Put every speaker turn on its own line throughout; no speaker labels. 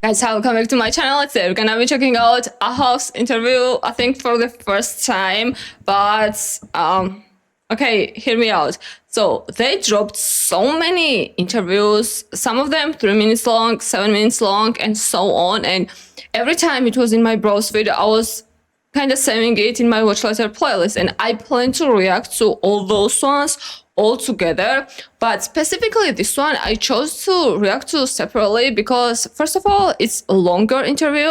Guys, welcome back to my channel. Today we're gonna be checking out AHOF's interview, I think for the first time, but okay, hear me out. So they dropped so many interviews, some of them 3 minutes long, 7 minutes long, and so on. And every time it was in my browse feed, I was kind of saving it in my watch later playlist, and I plan to react to all those ones all together. But specifically this one I chose to react to separately because first of all it's a longer interview,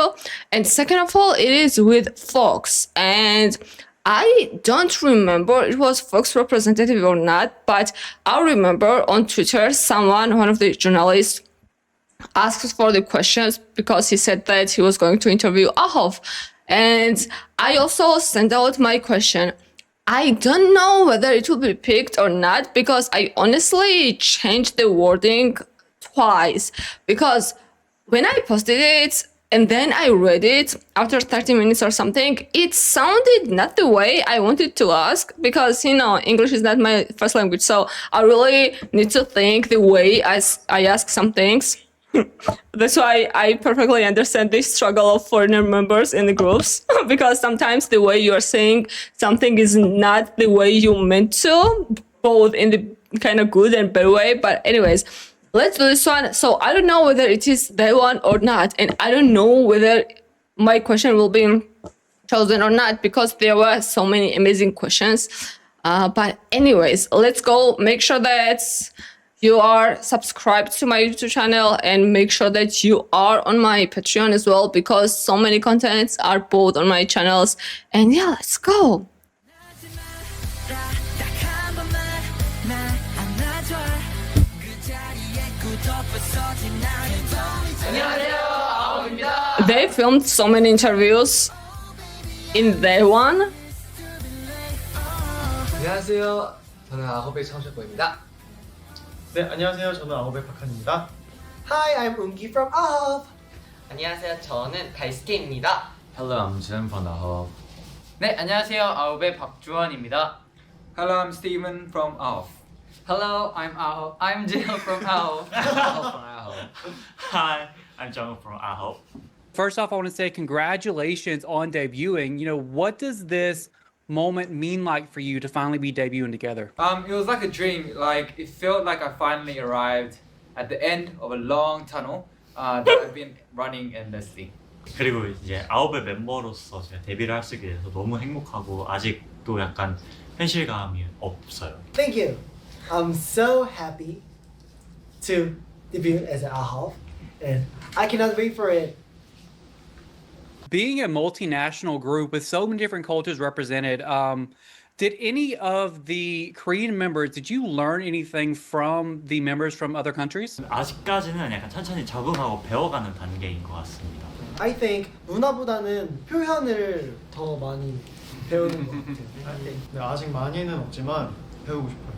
and second of all it is with Fox, and I don't remember it was Fox representative or not, but I remember on Twitter one of the journalists asked for the questions because he said that he was going to interview AHOF. And I also sent out my question. I don't know whether it will be picked or not because I honestly changed the wording twice. Because when I posted it and then I read it after 30 minutes or something, it sounded not the way I wanted to ask because, you know, English is not my first language. So I really need to think the way I ask some things. That's why I perfectly understand the struggle of foreigner members in the groups because sometimes the way you are saying something is not the way you meant to, both in the kind of good and bad way. But anyways, let's do this one. So I don't know whether it is that one or not, and I don't know whether my question will be chosen or not because there were so many amazing questions. But anyways, let's go. Make sure that you are subscribed to my YouTube channel and make sure that you are on my Patreon as well because so many contents are both on my channels. And yeah, let's go. They filmed so many interviews in that one.
안녕하세요. 저는 아홉의 청소부입니다.
네, 안녕하세요. 저는 아홉의 박한입니다.
Hi, I'm Ungi from AHOF.
안녕하세요. 저는 다이스케입니다.
Hello, I'm Jim from AHOF.
네, 안녕하세요. 아홉의 박주원입니다.
Hello, I'm Steven from AHOF.
Hello, I'm AHOF. I'm Jill from AHOF.
Hi, I'm Jung from AHOF.
First off, I want to say congratulations on debuting. You know, what does this moment mean like for you to finally be debuting together?
It was like a dream. Like it felt like I finally arrived at the end of a long tunnel that I've been running endlessly.
그리고 이제 아홉의 멤버로서 제가 데뷔를 할 수 있게 돼서 너무 행복하고 아직도 약간 현실감이 없어요.
Thank you. I'm so happy to debut as an AHOF, and I cannot wait for it.
Being a multinational group with so many different cultures represented, did any of the Korean members, did you learn anything from the members from other countries?
아직까지는 약간 천천히 적응하고 배워가는 단계인 것 같습니다.
I think 문화보다는 표현을 더 많이 배우는 것 같아요.
네, 아직 많이는 없지만 배우고 싶어요.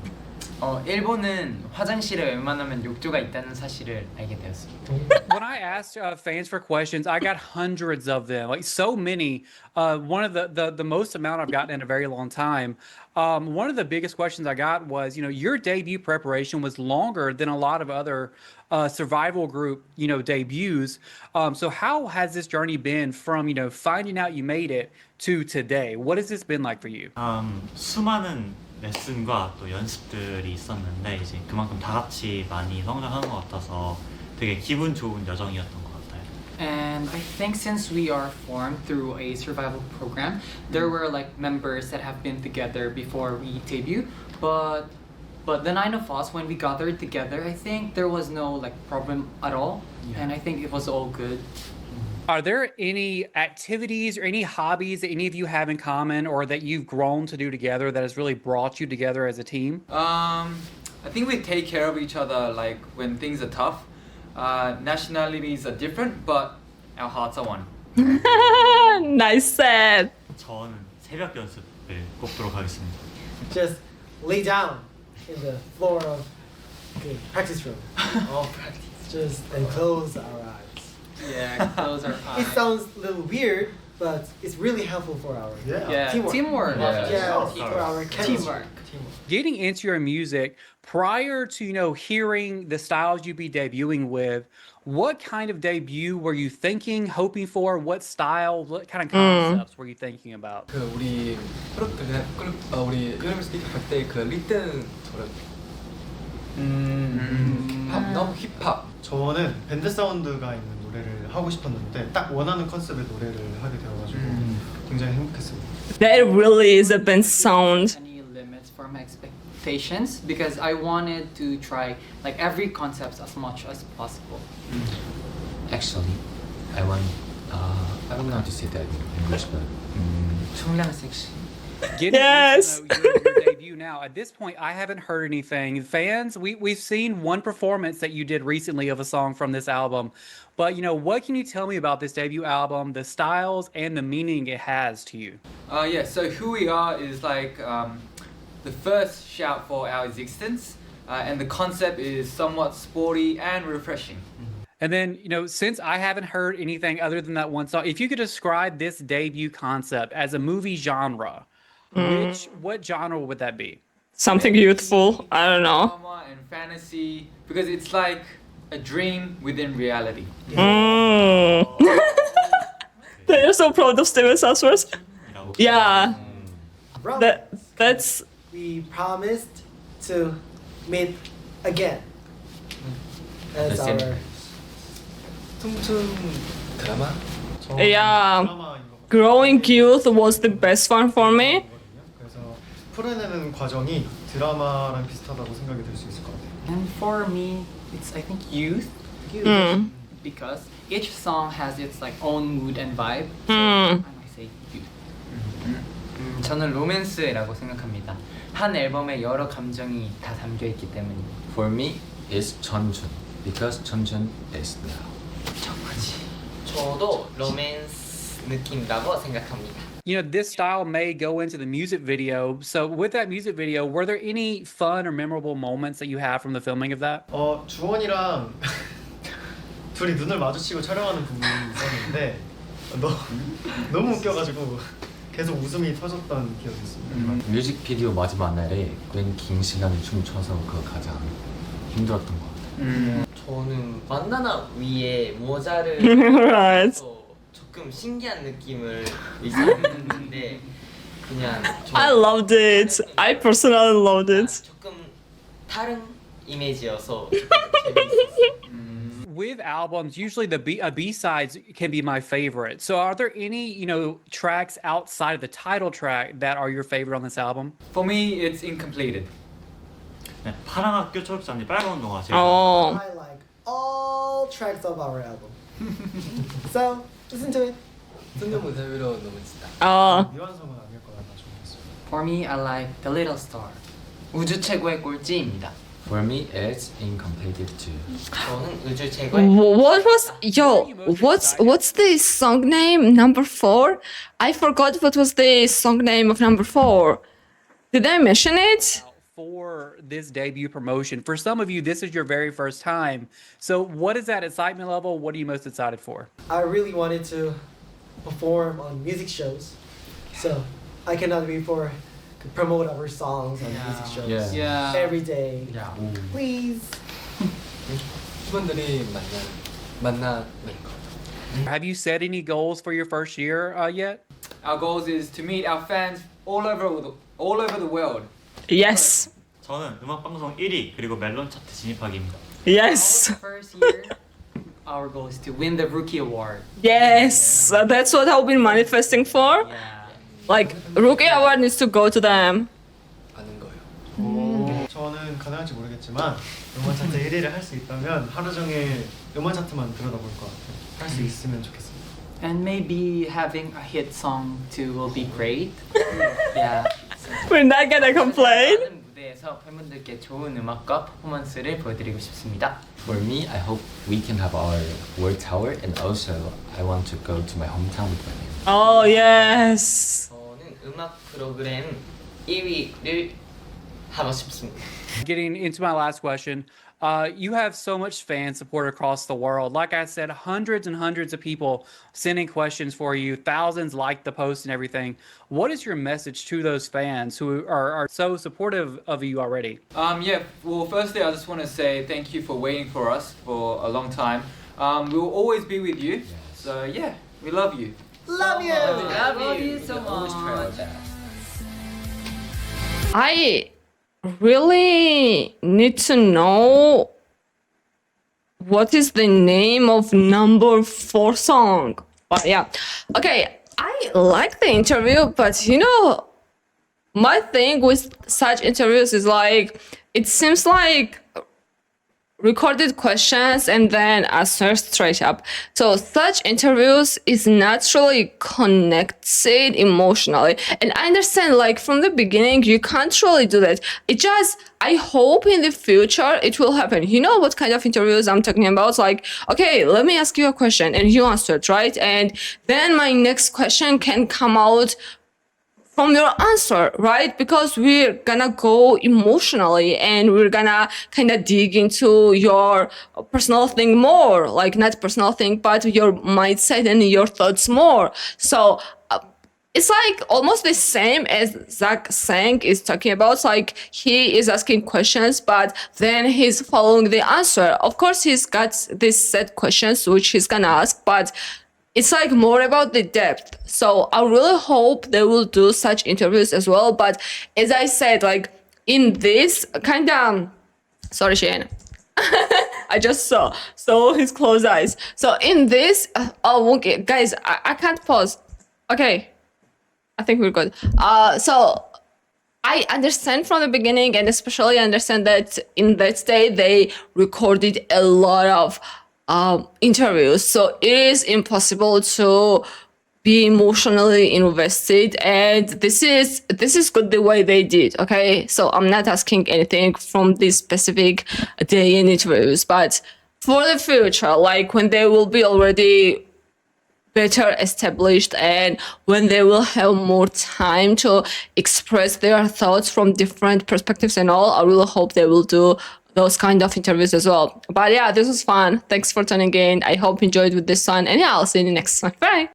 일본은 화장실에 웬만하면 욕조가 있다는 사실을 알게 되었습니다.
When I asked fans for questions, I got hundreds of them, like so many. One of the most amount I've gotten in a very long time. One of the biggest questions I got was, you know, your debut preparation was longer than a lot of other survival group, you know, debuts. So how has this journey been from, you know, finding out you made it to today? What has this been like for you?
수많은 레슨과 또 연습들이 있었는데 이제 그만큼 다 같이 많이 성장하는 것 같아서 되게 기분 좋은 여정이었던 것 같아요.
And I think since we are formed through a survival program, there were like members that have been together before we debut, but the 9 of us, when we gathered together, I think there was no like problem at all, and I think it was all good.
Are there any activities or any hobbies that any of you have in common or that you've grown to do together that has really brought you together as a team?
I think we take care of each other like when things are tough. Nationalities are different, but our hearts are one.
Nice set.
저는 새벽 연습을 꼽도록 하겠습니다.
Just lay down in the floor of the practice room.
All practice.
Just and close our eyes.
Yeah, close our eyes.
It sounds a little weird, but it's really helpful for our
Yeah,
teamwork.
teamwork.
Yeah,
Teamwork.
for our chemistry.
Teamwork.
Getting into your music prior to hearing the styles you'd be debuting with, what kind of debut were you thinking, hoping for? What style, what kind of concepts were you thinking about?
그 우리 우리 유니버시티 갈때 그 리듬 힙합 너무 힙합.
저는 밴드 사운드가 있는 노래를 하고 싶었는데 딱 원하는 컨셉의 노래를 하게 되어가지고 굉장히 행복했습니다.
That really is a band sound.
Any limits for my expectations because I wanted to try like every concept as much as possible.
Actually, I don't know how to say that in English, but 청량 섹시.
Getting
Yes.
into your debut now. At this point, I haven't heard anything. Fans, we've seen one performance that you did recently of a song from this album, but what can you tell me about this debut album, the styles and the meaning it has to you?
Yeah, so Who We Are is like the first shout for our existence, and the concept is somewhat sporty and refreshing.
And then, since I haven't heard anything other than that one song, if you could describe this debut concept as a movie genre, what genre would that be?
Something youthful. I don't know.
Drama and fantasy, because it's like a dream within reality.
They're so proud of Steven Southworth. Yeah,
Brothers,
that's
we promised to meet again. As
The same.
our
퉁퉁 드라마?
yeah.
드라마인 것 같아요.
Growing Youth was the best one for me.
그래서 풀어내는 과정이 드라마랑 비슷하다고 생각이 들 수 있을 것 같아요.
And for me, it's I think youth because each song has its like own mood and vibe. So I might say youth.
저는 로맨스라고 생각합니다. 한 앨범에 여러 감정이 다 담겨 있기 때문이에요.
For me, it's 전준 because 전준 is now.
저도 로맨스 느낌이라고 생각합니다.
This style may go into the music video. So with that music video, were there any fun or memorable moments that you have from the filming of that?
주원이랑 둘이 눈을 마주치고 촬영하는 부분이 있었는데 너무 웃겨가지고 계속 웃음이 터졌던 기억이 있습니다.
뮤직비디오 마지막 날에 꽤 긴 시간 춤춰서 그거 가장 힘들었던 것 같아요.
저는 바나나 위에 모자를
Right.
써서 조금 신기한 느낌을 의상했는데 그냥
I loved it. I personally loved it.
조금 다른 이미지여서 조금 재밌었어요.
With albums, usually the B-sides can be my favorite. So are there any, tracks outside of the title track that are your favorite on this album?
For me, it's Incompleted.
네, 파란 학교 초록장지 빨간 운동화 제일
Oh,
I like all tracks of our album. So listen to it.
듣는 무대로 너무 진짜.
미완성은 아닐 거라고 생각했어요.
For me, I like The Little Star. 우주 최고의 꼴찌입니다.
For me, it's incompleted too.
저는 우주 최고의
what was what's the song name? Number 4? I forgot what was the song name of number 4. Did I mention it?
For this debut promotion, for some of you, this is your very first time. So what is that excitement level? What are you most excited for?
I really wanted to perform on music shows, so I cannot wait for to promote our songs on music shows
Yeah.
every day.
야,
Please.
팀원들이 만나는 거.
Have you set any goals for your first year yet?
Our goals is to meet our fans all over the world.
Yes.
저는 음악방송 1위 그리고 멜론 차트 진입하기입니다.
Yes.
Our first year, our goal is to win the Rookie Award.
Yes. That's what I've been manifesting for.
Yeah.
Like Rookie Award needs to go to them.
아는 거예요.
저는 가능할지 모르겠지만 음원 차트 1위를 할 수 있다면 하루 종일 음원 차트만 들여다볼 것 같아요. 할 수 있으면 좋겠습니다.
And maybe having a hit song too will be great. Yeah.
We're not gonna complain.
많은 무대에서 팬분들께 좋은 음악과 퍼포먼스를 보여드리고 싶습니다.
For me, I hope we can have our world tour, and also I want to go to my hometown with my family.
Oh yes.
저는 음악 프로그램 1위를 하고 싶습니다.
Getting into my last question, You have so much fan support across the world. Like I said, hundreds and hundreds of people sending questions for you, thousands like the post and everything. What is your message to those fans who are so supportive of you already?
Yeah, well, firstly, I just want to say thank you for waiting for us for a long time. We will always be with you. So, yeah, we love you.
Love you.
Love you so
Always try our
much.
best.
I really need to know what is the name of number 4 song. But yeah, okay, I like the interview, but you know, my thing with such interviews is like, it seems like recorded questions and then answer straight up. So such interviews is naturally connected emotionally. And I understand like from the beginning you can't really do that. It just, I hope in the future it will happen. You know what kind of interviews I'm talking about? Like, okay, let me ask you a question and you answer it, right? And then my next question can come out from your answer, right? Because we're gonna go emotionally and we're gonna kind of dig into your personal thing more, like not personal thing, but your mindset and your thoughts more. So it's like almost the same as Zach Sang is talking about. It's like he is asking questions, but then he's following the answer. Of course, he's got these set questions which he's gonna ask, but it's like more about the depth. So I really hope they will do such interviews as well. But as I said, like in this kind of, sorry, Shane. I just saw his closed eyes. So in this, oh, okay, guys, I can't pause. Okay, I think we're good. So I understand from the beginning, and especially understand that in that day they recorded a lot of interviews, so it is impossible to be emotionally invested, and this is good the way they did. Okay, so I'm not asking anything from this specific day in interviews, but for the future, like when they will be already better established and when they will have more time to express their thoughts from different perspectives and all, I really hope they will do those kind of interviews as well. But yeah, this was fun. Thanks for tuning in. I hope you enjoyed with this one. And yeah, I'll see you in the next one. Bye.